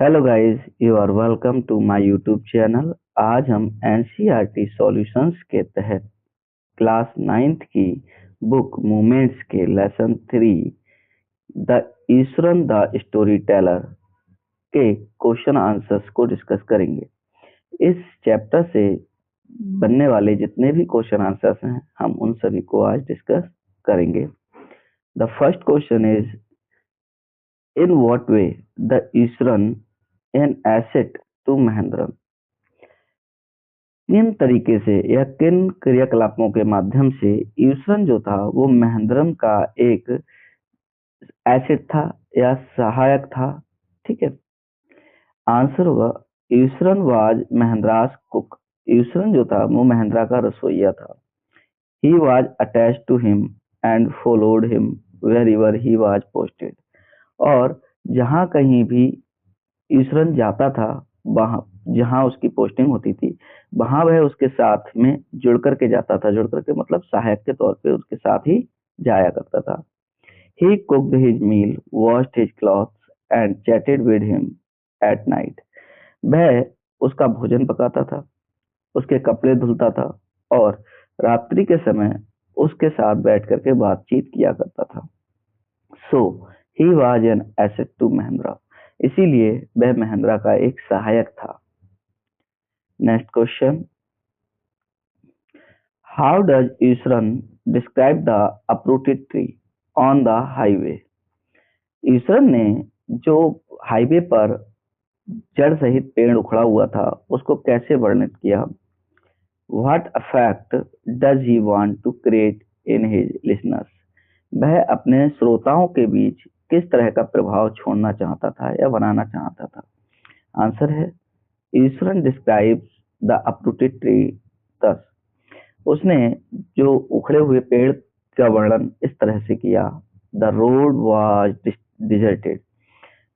Hello guys, you are welcome to my YouTube channel. आज हम NCERT solutions के तहत क्लास 9th की बुक मूवमेंट्स के lesson 3 the Iswaran the story teller के क्वेश्चन आंसर्स को डिस्कस करेंगे। इस चैप्टर से बनने वाले जितने भी क्वेश्चन आंसर्स हैं, हम उन सभी को आज डिस्कस करेंगे। The first question is, in what way the Iswaran an asset to Mahendra? किन तरीके से या किन क्रियाकलापों के माध्यम से ईश्वरन जो था वो महेंद्रन का एक एसेट था या सहायक था? ठीक है, आंसर होगा ईश्वरन वाज महेंद्रास कुक। ईश्वरन जो था वो महेंद्रा का रसोइया था। He was attached to him and followed him wherever he was posted. और जहां कहीं भी ईश्वरन जाता था, वहां जहां उसकी पोस्टिंग होती थी, वहां वह उसके साथ में जुड़ करके जाता था। जुड़ करके मतलब सहायक के तौर पे उसके साथ ही जाया करता था। He cooked his meal, washed his clothes and chatted with him at night. वह उसका भोजन पकाता था, उसके कपड़े धुलता था और रात्रि के समय उसके साथ बैठ करके बातचीत किया करता था। So he was an asset to Mahendra, इसीलिए वह महिंद्रा का एक सहायक था। Next question, how does Iswaran describe the uprooted tree on the highway? Iswaran ने जो हाईवे पर जड़ सहित पेड़ उखड़ा हुआ था उसको कैसे वर्णित किया? What effect does he want to create in his listeners? वह अपने श्रोताओं के बीच किस तरह का प्रभाव छोड़ना चाहता था या बनाना चाहता था? आंसर है, Eswaran describes the uprooted tree दस। उसने जो उखड़े हुए पेड़ का वर्णन इस तरह से किया, द रोड वाज डिजर्टेड।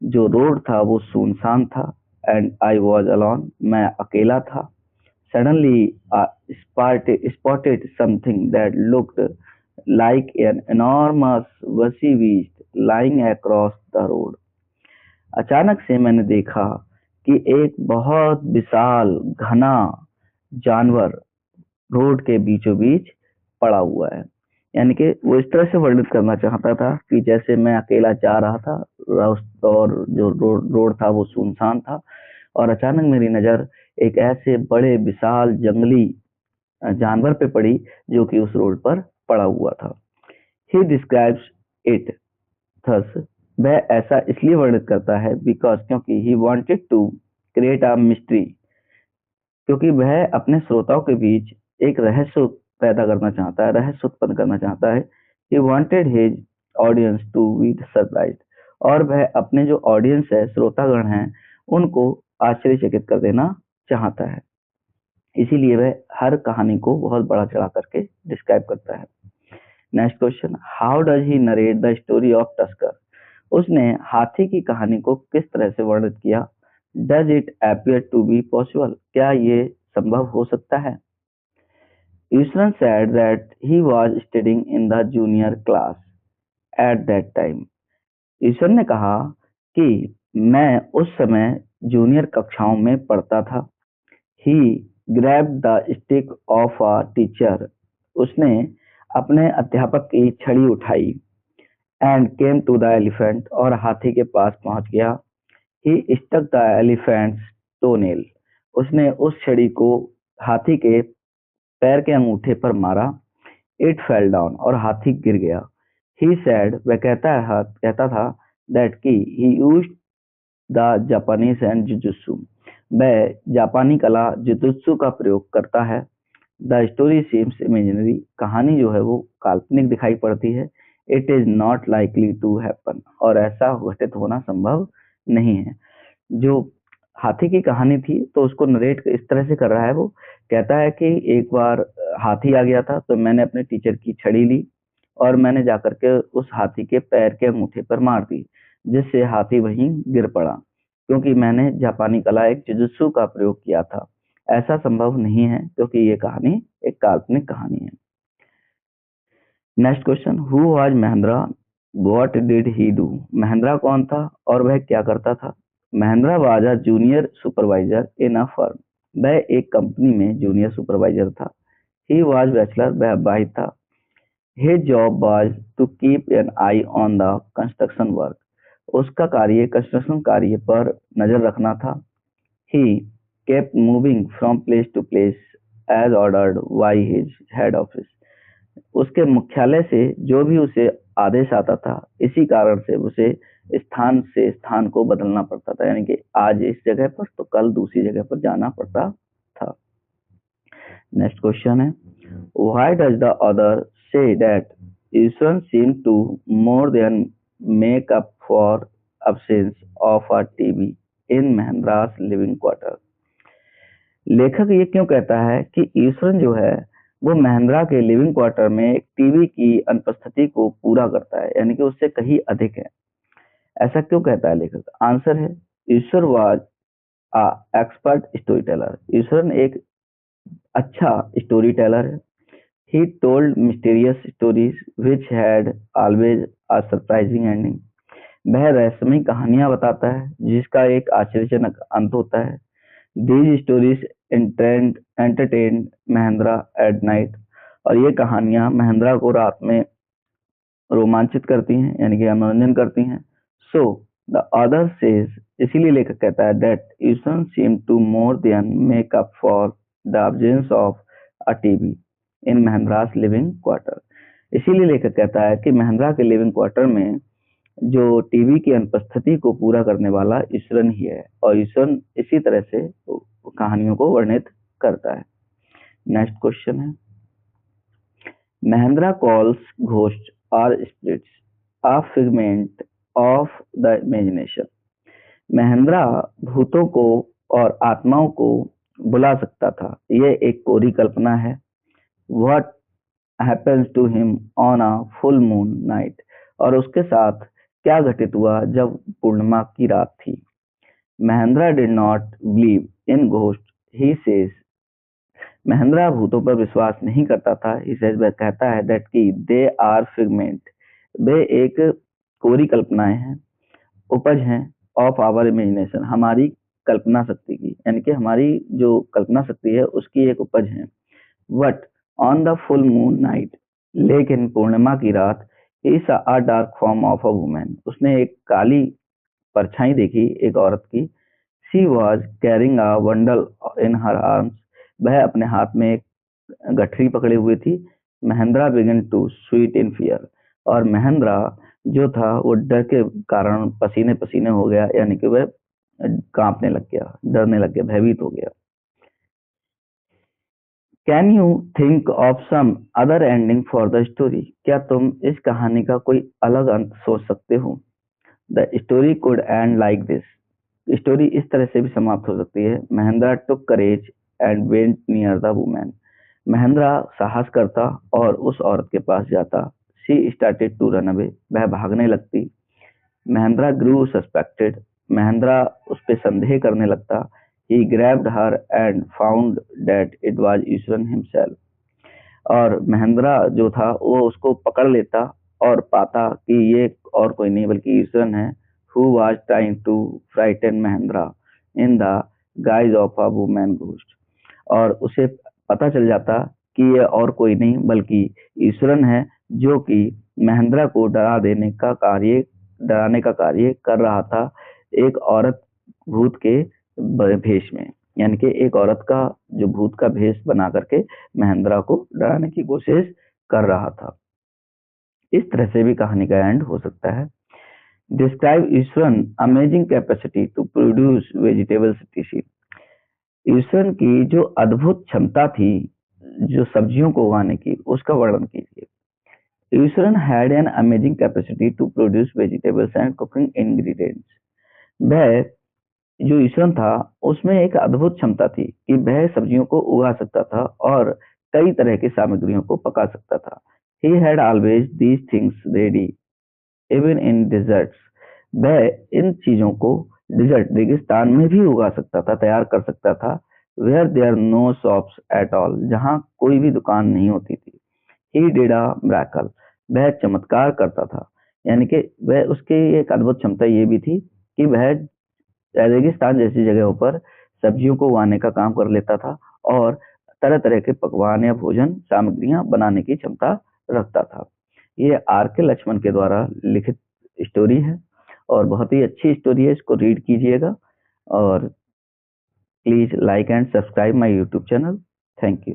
जो रोड था वो सुनसान था। एंड आई वॉज अलोन, मैं अकेला था। Suddenly spotted something that looked like an enormous वसी beast lying across the road. अचानक से मैंने देखा कि एक बहुत विशाल घना जानवर रोड के बीचों बीच पड़ा हुआ है। यानी कि वो इस तरह से वर्णित करना चाहता था कि जैसे मैं अकेला जा रहा था और जो रोड था वो सुनसान था, और अचानक मेरी नजर एक ऐसे बड़े विशाल जंगली जानवर पे पड़ी जो कि उस रोड पर पड़ा हुआ था। ही डिस्क्राइब्स इट थस, वह ऐसा इसलिए वर्णित करता है बिकॉज क्योंकि he wanted to create a mystery, क्योंकि वह अपने श्रोताओं के बीच एक रहस्य पैदा करना चाहता है, रहस्य उत्पन्न करना चाहता है। He wanted his audience to be surprised, और वह अपने जो ऑडियंस है, श्रोतागण हैं, उनको आश्चर्यचकित कर देना चाहता है। इसीलिए वह हर कहानी को बहुत बड़ा चढ़ा करके डिस्क्राइब करता है। Next question, how does he narrate the story of tusker? उसने हाथी की कहानी को किस तरह से वर्णित किया? Does it appear to be possible? क्या ये संभव हो सकता है? Iswaran said that he was studying in the junior class at that time. Ishwar ने कहा कि मैं उस समय जूनियर कक्षाओं में पढ़ता था। He grabbed the stick of a teacher, उसने अपने अध्यापक की छड़ी उठाई। And came to the elephant, और हाथी के पास पहुंच गया। He stuck the elephant's toenail, उसने उस छड़ी को हाथी के पैर के अंगूठे पर मारा। इट फेल डाउन, और हाथी गिर गया। ही सैड, वह कहता था दैट की ही used the Japanese and jujutsu, वह जापानी कला जुजुत्सु का प्रयोग करता है। द स्टोरी सीम्स इमेजिनरी, कहानी जो है वो काल्पनिक दिखाई पड़ती है। It is not likely to happen, और ऐसा घटित होना संभव नहीं है। जो हाथी की कहानी थी तो उसको नरेट इस तरह से कर रहा है, वो कहता है कि एक बार हाथी आ गया था तो मैंने अपने टीचर की छड़ी ली और मैंने जाकर के उस हाथी के पैर के अंगूठे पर मार दी, जिससे हाथी वहीं गिर पड़ा, क्योंकि मैंने जापानी कला एक जुजुत्सु का प्रयोग किया था। ऐसा संभव नहीं है क्योंकि ये कहानी एक काल्पनिक कहानी है। Next question, who was Mahindra, what did he do? Mahindra कौन था और वह क्या करता था? Mahindra was a junior supervisor in a firm, वह एक कंपनी में जूनियर सुपरवाइजर था। ही वाज बैचलर, वह अविवाहित था। His job was to keep an eye on the construction work, उसका कार्य कंस्ट्रक्शन कार्य पर नजर रखना था। He kept moving from place to place as ordered by his head office. उसके मुख्यालय से जो भी उसे आदेश आता था, इसी कारण से उसे स्थान से स्थान को बदलना पड़ता था, यानी कि आज इस जगह पर तो कल दूसरी जगह पर जाना पड़ता था। नेक्स्ट क्वेश्चन है, why does the author say that Ishwan seemed to more than make up for absence of a TV in Mahindra's living quarter? लेखक ये क्यों कहता है कि ईश्वरन जो है वो महिंद्रा के लिविंग क्वार्टर में एक टीवी की अनुपस्थिति को पूरा करता है, यानी कि उससे कहीं अधिक है। ऐसा क्यों कहता है लेखक? आंसर है, Ishwar was a expert storyteller, Iswaran एक अच्छा स्टोरी टेलर है। He told mysterious stories which had always a surprising ending, वह रहस्यमय कहानियां बताता है जिसका एक आश्चर्यजनक अंत होता है। These stories entertained Mahindra at night, और ये कहानियां महिंद्रा को रात में रोमांचित करती हैं, यानी कि मनोरंजन करती हैं। सो द ऑथर सेज, इसीलिए लेखक कहता है that Iswaran seem to more than make up for the absence of a TV in Mahendra's living quarter. इसीलिए लेखक कहता है कि महिंद्रा के लिविंग क्वार्टर में जो टीवी की अनुपस्थिति को पूरा करने वाला ईश्वरन ही है, और ईश्वरन इसी तरह से कहानियों को वर्णित करता है। नेक्स्ट क्वेश्चन है, महिंद्रा कॉल्स घोस्ट और spirits a figment of the imagination, Mahendra भूतों को और आत्माओं को बुला सकता था, यह एक कोरी कल्पना है। What happens to him on a full moon night, और उसके साथ क्या घटित हुआ जब पूर्णिमा की रात थी। Mahindra did not believe in ghost, he says, Mahindra भूतों पर विश्वास नहीं करता था। ही सेज, वह कहता है दैट कि दे आर फिगमेंट, वे एक कोरी कल्पनाएं हैं, उपज हैं ऑफ आवर इमेजिनेशन, हमारी कल्पना शक्ति की, यानी कि हमारी जो कल्पना शक्ति है उसकी एक उपज है। But on the full moon night, लेकिन पूर्णिमा की रात, he saw a dark form of a woman, उसने एक काली परछाई देखी एक औरत की। She was carrying a bundle in her arms, वह अपने हाथ में एक गठरी पकड़े हुए थी। Mahendra began to sweat in fear, और महिंद्रा जो था वो डर के कारण पसीने पसीने हो गया, यानी कि वह कांपने लग गया, डरने लग गया, भयभीत हो गया। Can you think of some other ending for the story, क्या तुम इस कहानी का कोई अलग अंत सोच सकते हो? The story could end like this, story इस तरह से भी समाप्त हो सकती है। Mahendra took courage and went near the women, Mahendra साहस करता और उस औरत के पास जाता। She started to run away, वह भागने लगती। महिंद्रा ग्रू सस्पेक्टेड, महिंद्रा उस पर संदेह करने लगता। He grabbed her and found that it was Iswaran himself, और महिंद्रा जो था वो उसको पकड़ लेता और पाता कि ये और कोई नहीं बल्कि ईश्वरन है। Who was trying to frighten Mahendra in the guise of a woman ghost, और उसे पता चल जाता कि ये और कोई नहीं बल्कि ईश्वरन है जो कि महिंद्रा को डराने का कार्य कर रहा था एक औरत भूत के भेष में, यानी कि एक औरत का जो भूत का भेष बना करके महिंद्रा को डराने की कोशिश कर रहा था। इस तरह से भी कहानी का एंड हो सकता है। Describe Iswaran amazing capacity to produce vegetable species, Iswaran की जो अद्भुत क्षमता थी जो सब्जियों को उगाने की, उसका वर्णन कीजिए। Iswaran had an amazing capacity to produce vegetables and cooking ingredients, वह जो ईश्वरन था उसमें एक अद्भुत क्षमता थी कि वह सब्जियों को उगा सकता था और कई तरह की सामग्रियों को पका सकता था। He had always these things ready even in deserts, वह इन चीजों को डिजर्ट रेगिस्तान में भी उगा सकता था, तैयार कर सकता था। Where there no shops at all, जहाँ कोई भी दुकान नहीं होती थी। He did a miracle, वह चमत्कार करता था, यानी कि वह उसकी एक अद्भुत क्षमता ये भी थी कि वह रेगिस्तान जैसी जगहों पर सब्जियों को उगाने का काम कर लेता था और तरह तरह के पकवान या भोजन सामग्रियां बनाने की क्षमता रखता था। ये आर के लक्ष्मण के द्वारा लिखित स्टोरी है और बहुत ही अच्छी स्टोरी है, इसको रीड कीजिएगा और please like and subscribe my YouTube channel. Thank you.